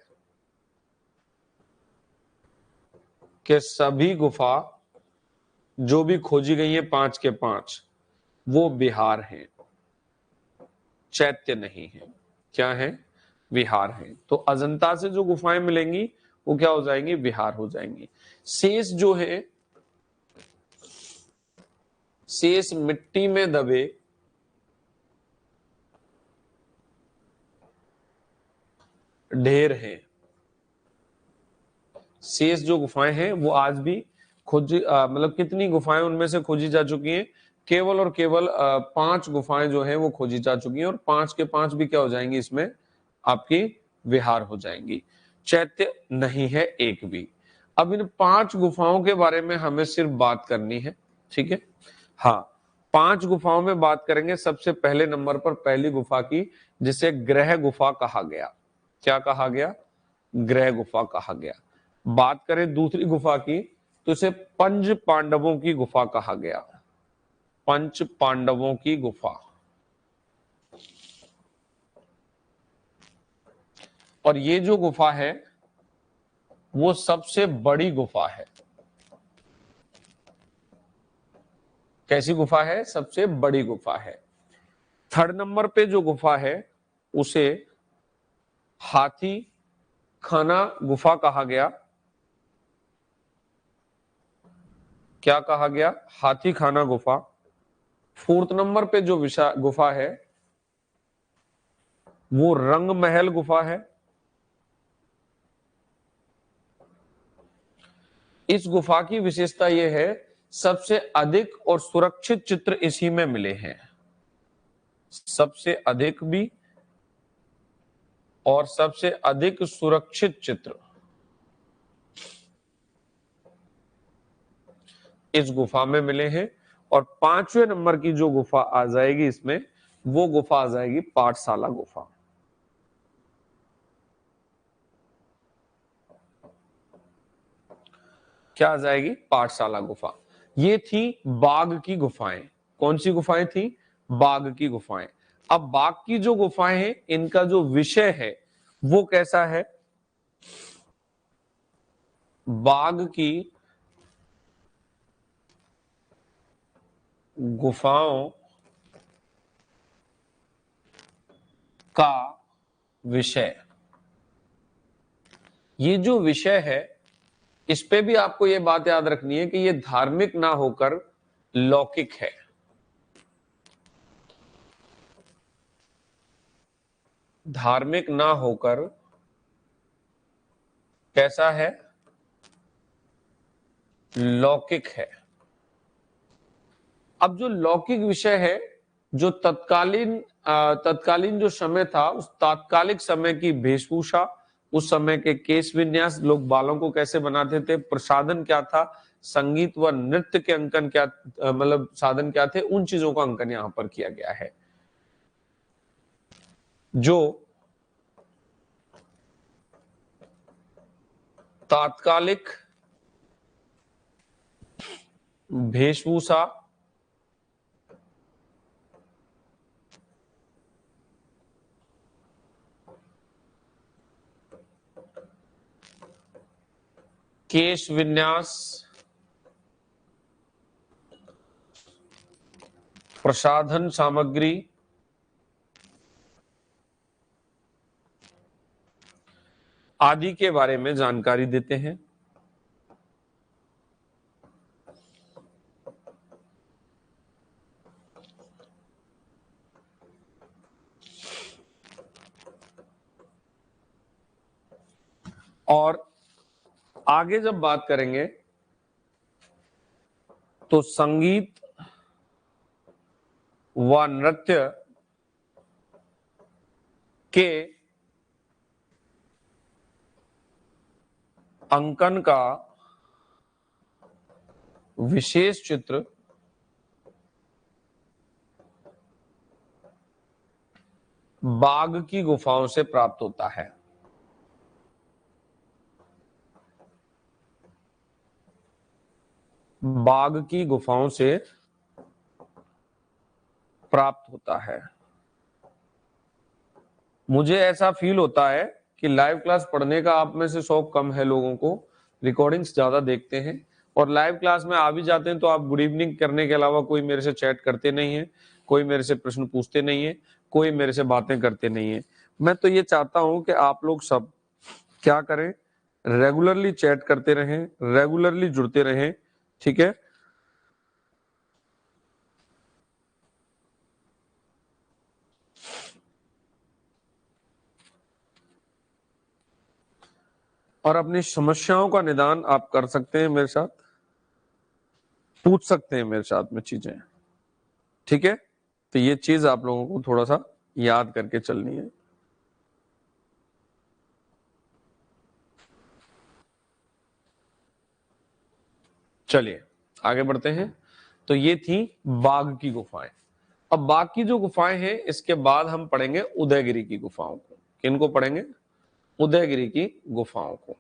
कि सभी गुफा जो भी खोजी गई है 5 के 5 वो बिहार हैं, चैत्य नहीं है। क्या है? बिहार हैं। तो अजंता से जो गुफाएं मिलेंगी वो क्या हो जाएंगी? बिहार हो जाएंगी। शेष जो है, शेष मिट्टी में दबे ढेर हैं। शेष जो गुफाएं हैं वो आज भी खोजी, मतलब कितनी गुफाएं उनमें से खोजी जा चुकी हैं? केवल और केवल 5 गुफाएं जो हैं वो खोजी जा चुकी हैं, और 5 के 5 भी क्या हो जाएंगी? इसमें आपकी विहार हो जाएंगी। चैत्य नहीं है एक भी। अब इन 5 गुफाओं के बारे में हमें सिर्फ बात करनी है, ठीक है? हाँ, 5 गुफाओं में बात करेंगे। सबसे पहले नंबर पर पहली गुफा की, जिसे ग्रह गुफा कहा गया। क्या कहा गया? ग्रह गुफा कहा गया। बात करें दूसरी गुफा की तो इसे पंच पांडवों की गुफा कहा गया। पंच पांडवों की गुफा। और ये जो गुफा है वो सबसे बड़ी गुफा है। कैसी गुफा है? सबसे बड़ी गुफा है। 3rd नंबर पे जो गुफा है उसे हाथी खाना गुफा कहा गया। क्या कहा गया? हाथी खाना गुफा। 4th नंबर पे जो गुफा है वो रंग महल गुफा है। इस गुफा की विशेषता यह है, सबसे अधिक और सुरक्षित चित्र इसी में मिले हैं। सबसे अधिक भी और सबसे अधिक सुरक्षित चित्र इस गुफा में मिले हैं। और 5वें नंबर की जो गुफा आ जाएगी इसमें, वो गुफा आ जाएगी पाठशाला गुफा। क्या आ जाएगी? पाठशाला गुफा। ये थी बाघ की गुफाएं। कौन सी गुफाएं थी? बाघ की गुफाएं। अब बाघ की जो गुफाएं हैं, इनका जो विषय है वो कैसा है? बाघ की गुफाओं का विषय, ये जो विषय है इस पे भी आपको ये बात याद रखनी है कि ये धार्मिक ना होकर लौकिक है। धार्मिक ना होकर कैसा है? लौकिक है। अब जो लौकिक विषय है, जो तत्कालीन जो समय था, उस तात्कालिक समय की वेशभूषा, उस समय के केश विन्यास, लोग बालों को कैसे बनाते थे, प्रसाधन क्या था, संगीत व नृत्य के अंकन क्या, मतलब साधन क्या थे, उन चीजों का अंकन यहां पर किया गया है। जो तात्कालिक वेशभूषा, केश विन्यास, प्रसाधन सामग्री, आदि के बारे में जानकारी देते हैं। और आगे जब बात करेंगे तो संगीत व नृत्य के अंकन का विशेष चित्र बाघ की गुफाओं से प्राप्त होता है। बाघ की गुफाओं से प्राप्त होता है। मुझे ऐसा फील होता है कि लाइव क्लास पढ़ने का आप में से शौक कम है लोगों को, रिकॉर्डिंग्स ज्यादा देखते हैं, और लाइव क्लास में आ भी जाते हैं तो आप गुड इवनिंग करने के अलावा कोई मेरे से चैट करते नहीं है, कोई मेरे से प्रश्न पूछते नहीं है, कोई मेरे से बातें करते नहीं है। मैं तो ये चाहता हूं कि आप लोग सब क्या करें, रेगुलरली चैट करते रहें, रेगुलरली जुड़ते रहें, ठीक है। और अपनी समस्याओं का निदान आप कर सकते हैं मेरे साथ, पूछ सकते हैं मेरे साथ में चीजें, ठीक है। तो ये चीज आप लोगों को थोड़ा सा याद करके चलनी है। चलिए आगे बढ़ते हैं। तो ये थी बाघ की गुफाएं। अब बाघ की जो गुफाएं हैं, इसके बाद हम पढ़ेंगे उदयगिरी की गुफाओं को। किनको पढ़ेंगे? उदयगिरी की गुफाओं को।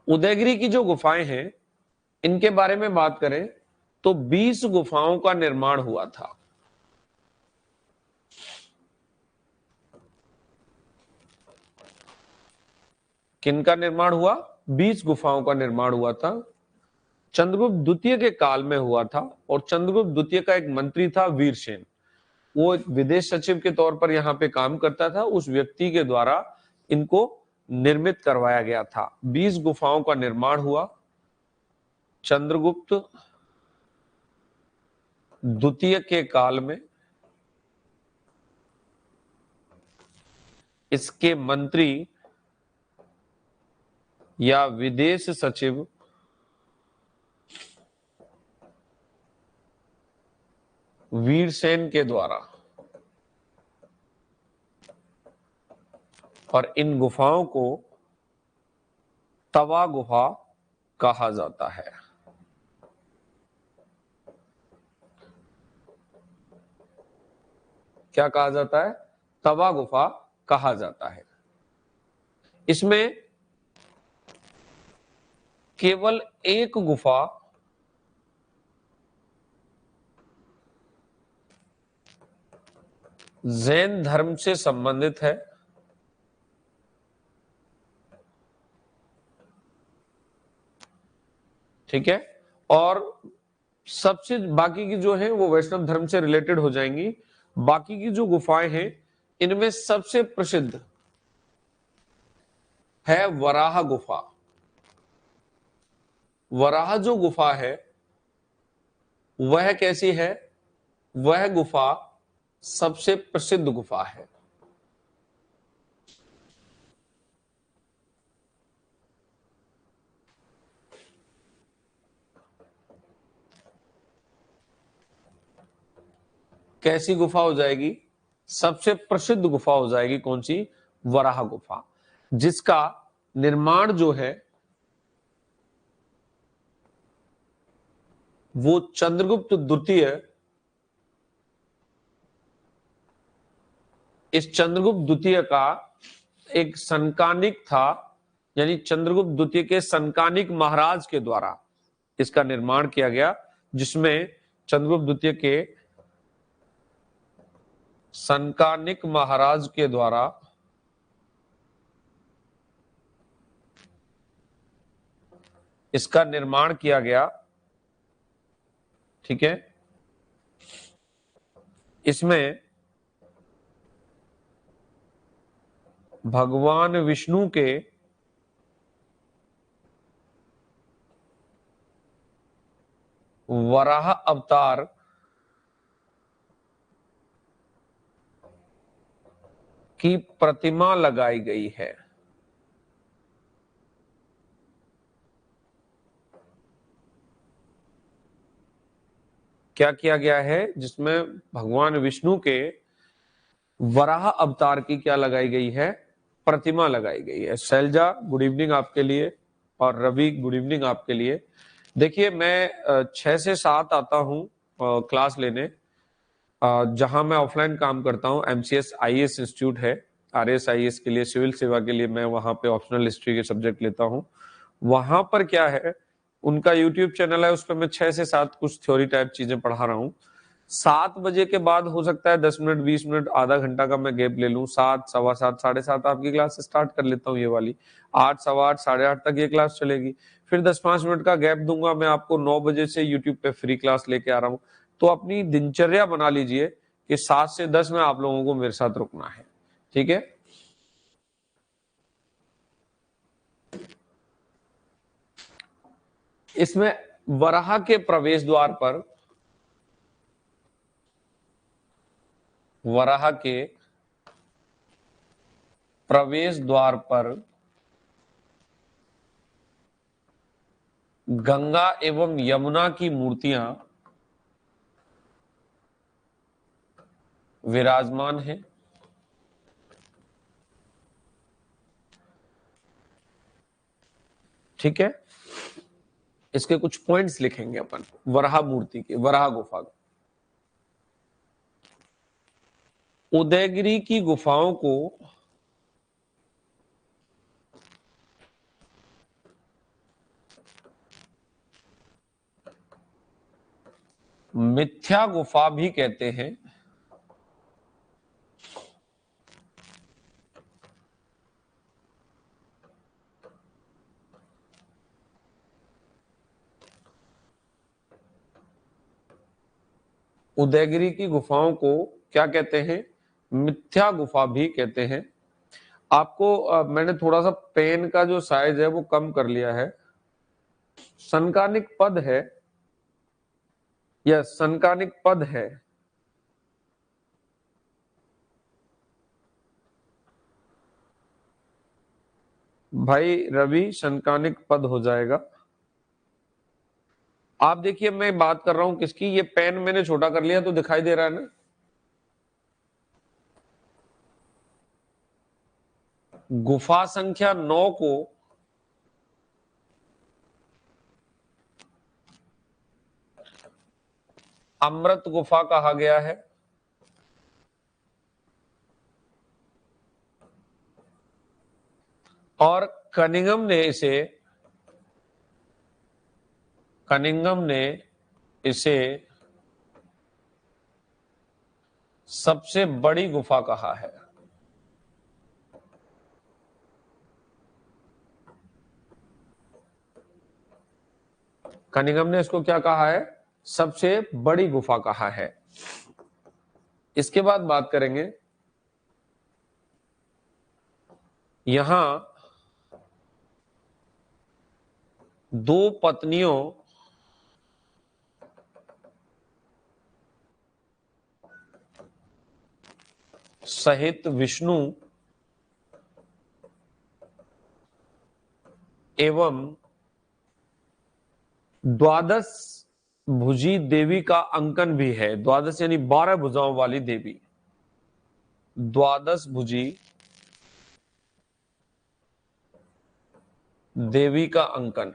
उदयगिरी की जो गुफाएं हैं, इनके बारे में बात करें तो 20 गुफाओं का निर्माण हुआ था। किनका निर्माण हुआ? 20 गुफाओं का निर्माण हुआ था। चंद्रगुप्त द्वितीय के काल में हुआ था, और चंद्रगुप्त द्वितीय का एक मंत्री था वीरसेन, वो एक विदेश सचिव के तौर पर यहाँ पे काम करता था। उस व्यक्ति के द्वारा इनको निर्मित करवाया गया था। 20 गुफाओं का निर्माण हुआ चंद्रगुप्त द्वितीय के काल में। इसके मंत्री या विदेश सचिव वीरसेन के द्वारा, और इन गुफाओं को तवा गुफा कहा जाता है। क्या कहा जाता है? तवा गुफा कहा जाता है। इसमें केवल एक गुफा जैन धर्म से संबंधित है, ठीक है, और सबसे बाकी की जो है वो वैष्णव धर्म से रिलेटेड हो जाएंगी। बाकी की जो गुफाएं हैं इनमें सबसे प्रसिद्ध है वराह गुफा। वराह जो गुफा है वह कैसी है? वह गुफा सबसे प्रसिद्ध गुफा है। कैसी गुफा हो जाएगी? सबसे प्रसिद्ध गुफा हो जाएगी। कौन सी? वराह गुफा, जिसका निर्माण जो है वो चंद्रगुप्त द्वितीय, इस चंद्रगुप्त द्वितीय का एक संकानिक था, यानी चंद्रगुप्त द्वितीय के संकानिक महाराज के द्वारा इसका निर्माण किया गया, जिसमें चंद्रगुप्त द्वितीय के संकानिक महाराज के द्वारा इसका निर्माण किया गया, ठीक है। इसमें भगवान विष्णु के वराह अवतार की प्रतिमा लगाई गई है। क्या किया गया है? जिसमें भगवान विष्णु के वराह अवतार की क्या लगाई गई है? प्रतिमा लगाई गई है। शैलजा गुड इवनिंग आपके लिए, और रवि गुड इवनिंग आपके लिए। देखिए मैं 6 से 7 आता हूँ क्लास लेने, जहां मैं ऑफलाइन काम करता हूँ। MCS IAS इंस्टीट्यूट है, RAS IAS के लिए, सिविल सेवा के लिए मैं वहां पे ऑप्शनल हिस्ट्री के सब्जेक्ट लेता हूँ। वहां पर क्या है, उनका यूट्यूब चैनल है, उस पर मैं 6 से 7 कुछ थ्योरी टाइप चीजें पढ़ा रहा हूँ। 7 बजे के बाद हो सकता है 10 मिनट 20 मिनट आधा घंटा का मैं गैप ले लूं। 7, सवा 7, 7:30 आपकी क्लास स्टार्ट कर लेता हूँ ये वाली। 8, सवा 8, 8:30 तक ये क्लास चलेगी। फिर 10-5 मिनट का गैप दूंगा। मैं आपको 9 बजे से यूट्यूब पे फ्री क्लास लेके आ रहा हूँ। तो अपनी दिनचर्या बना लीजिए कि 7 से 10 में आप लोगों को मेरे साथ रुकना है, ठीक है। इसमें वराह के प्रवेश द्वार पर, वराह के प्रवेश द्वार पर गंगा एवं यमुना की मूर्तियां विराजमान हैं। ठीक है, इसके कुछ पॉइंट्स लिखेंगे अपन वराह मूर्ति के, वराह गुफा के। उदयगिरी की गुफाओं को मिथ्या गुफा भी कहते हैं। उदयगिरी की गुफाओं को क्या कहते हैं? मिथ्या गुफा भी कहते हैं। आपको मैंने थोड़ा सा पेन का जो साइज है वो कम कर लिया है। सनकानिक पद है, यस सनकानिक पद है। भाई रवि सनकानिक पद हो जाएगा। आप देखिए मैं बात कर रहा हूं किसकी, ये पेन मैंने छोटा कर लिया तो दिखाई दे रहा है ना। गुफा संख्या 9 को अमृत गुफा कहा गया है। और कनिंगम ने इसे सबसे बड़ी गुफा कहा है। कनिंगम ने इसको क्या कहा है? सबसे बड़ी गुफा कहा है। इसके बाद बात करेंगे यहां दो पत्नियों सहित विष्णु एवं द्वादश भुजी देवी का अंकन भी है। द्वादश यानी 12 भुजाओं वाली देवी, द्वादश भुजी देवी का अंकन।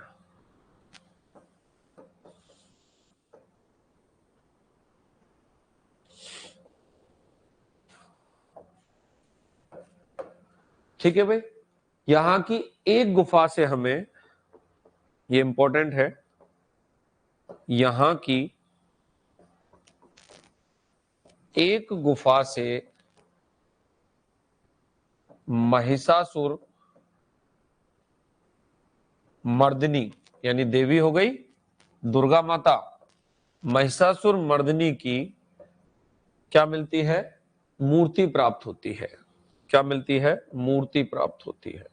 ठीक है भाई, यहां की एक गुफा से हमें, ये इंपॉर्टेंट है, यहां की एक गुफा से महिषासुर मर्दिनी यानी देवी हो गई दुर्गा माता, महिषासुर मर्दिनी की क्या मिलती है? मूर्ति प्राप्त होती है। क्या मिलती है? मूर्ति प्राप्त होती है।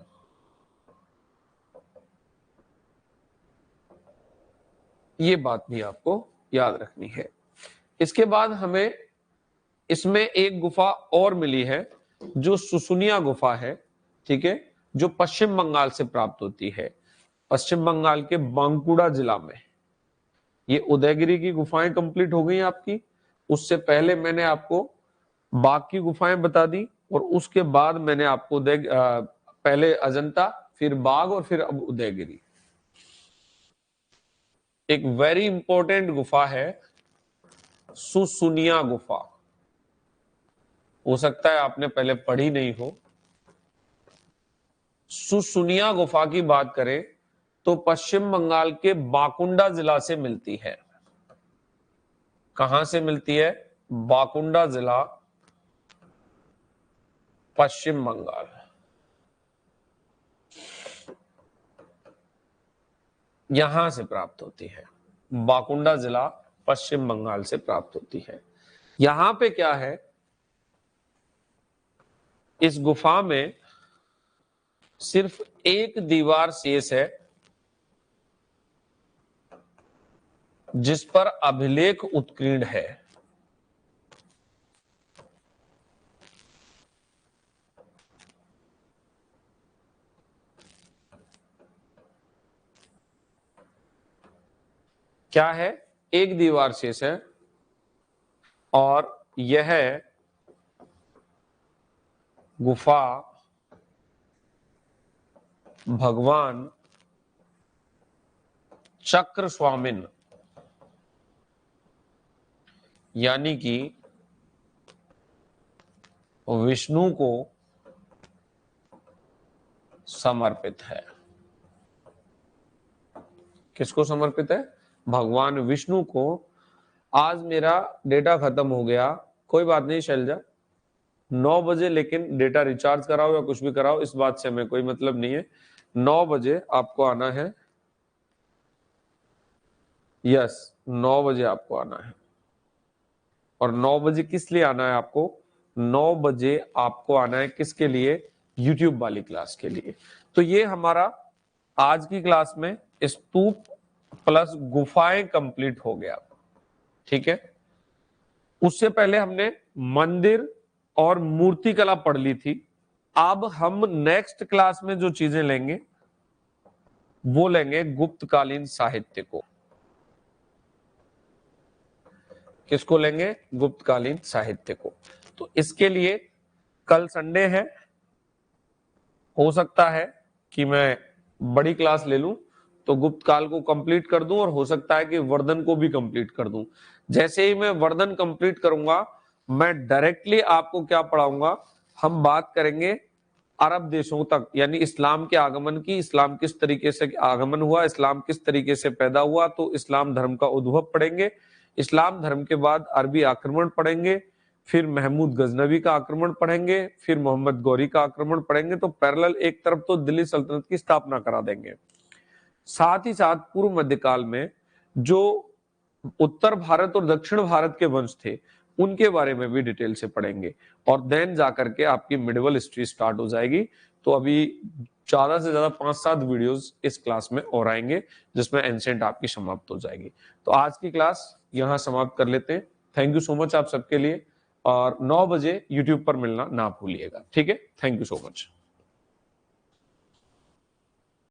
ये बात भी आपको याद रखनी है। इसके बाद हमें इसमें एक गुफा और मिली है जो सुसुनिया गुफा है, ठीक है, जो पश्चिम बंगाल से प्राप्त होती है, पश्चिम बंगाल के बांकुड़ा जिला में। ये उदयगिरी की गुफाएं कंप्लीट हो गई आपकी। उससे पहले मैंने आपको बाघ की गुफाएं बता दी और उसके बाद मैंने आपको पहले अजंता, फिर बाघ और फिर अब उदयगिरी। एक वेरी इंपॉर्टेंट गुफा है सुसुनिया गुफा। हो सकता है आपने पहले पढ़ी नहीं हो। सुसुनिया गुफा की बात करें तो पश्चिम बंगाल के बाकुंडा जिला से मिलती है। कहां से मिलती है? बाकुंडा जिला, पश्चिम बंगाल। यहां से प्राप्त होती है। बाकुंडा जिला पश्चिम बंगाल से प्राप्त होती है। यहां पे क्या है? इस गुफा में सिर्फ एक दीवार शेष है जिस पर अभिलेख उत्कीर्ण है। क्या है? एक दीवार शेष है और यह गुफा भगवान चक्र स्वामिन यानी कि विष्णु को समर्पित है। किसको समर्पित है? भगवान विष्णु को। आज मेरा डेटा खत्म हो गया, कोई बात नहीं शैलजा, 9 बजे लेकिन डेटा रिचार्ज कराओ या कुछ भी कराओ, इस बात से हमें कोई मतलब नहीं है। 9 बजे आपको आना है, यस 9 बजे आपको आना है। और 9 बजे किस लिए आना है आपको? 9 बजे आपको आना है किसके लिए? यूट्यूब वाली क्लास के लिए। तो ये हमारा आज की क्लास में स्तूप प्लस गुफाएं कंप्लीट हो गया। ठीक है, उससे पहले हमने मंदिर और मूर्तिकला पढ़ ली थी। अब हम नेक्स्ट क्लास में जो चीजें लेंगे वो लेंगे गुप्तकालीन साहित्य को। किसको लेंगे? गुप्तकालीन साहित्य को। तो इसके लिए कल संडे है, हो सकता है कि मैं बड़ी क्लास ले लूं तो गुप्त काल को कंप्लीट कर दूं, और हो सकता है कि वर्धन को भी कंप्लीट कर दूं। जैसे ही मैं वर्धन कंप्लीट करूंगा, मैं डायरेक्टली आपको क्या पढ़ाऊंगा, हम बात करेंगे अरब देशों तक, यानी इस्लाम के आगमन की, इस्लाम किस तरीके से आगमन हुआ, इस्लाम किस तरीके से पैदा हुआ, तो इस्लाम धर्म का उद्भव पढ़ेंगे। इस्लाम धर्म के बाद अरबी आक्रमण पढ़ेंगे, फिर महमूद गजनवी का आक्रमण पढ़ेंगे, फिर मोहम्मद गौरी का आक्रमण पढ़ेंगे। तो पैरेलल एक तरफ तो दिल्ली सल्तनत की स्थापना करा देंगे, साथ ही साथ पूर्व मध्यकाल में जो उत्तर भारत और दक्षिण भारत के वंश थे उनके बारे में भी डिटेल से पढ़ेंगे, और देन जाकर के आपकी मिडिवल हिस्ट्री स्टार्ट हो जाएगी। तो अभी ज्यादा से ज्यादा 5-7 वीडियोस इस क्लास में और आएंगे, जिसमें एंशिएंट आपकी समाप्त हो जाएगी। तो आज की क्लास यहां समाप्त कर लेते हैं। थैंक यू सो मच आप सबके लिए, और 9 बजे यूट्यूब पर मिलना ना भूलिएगा। ठीक है, थैंक यू सो मच।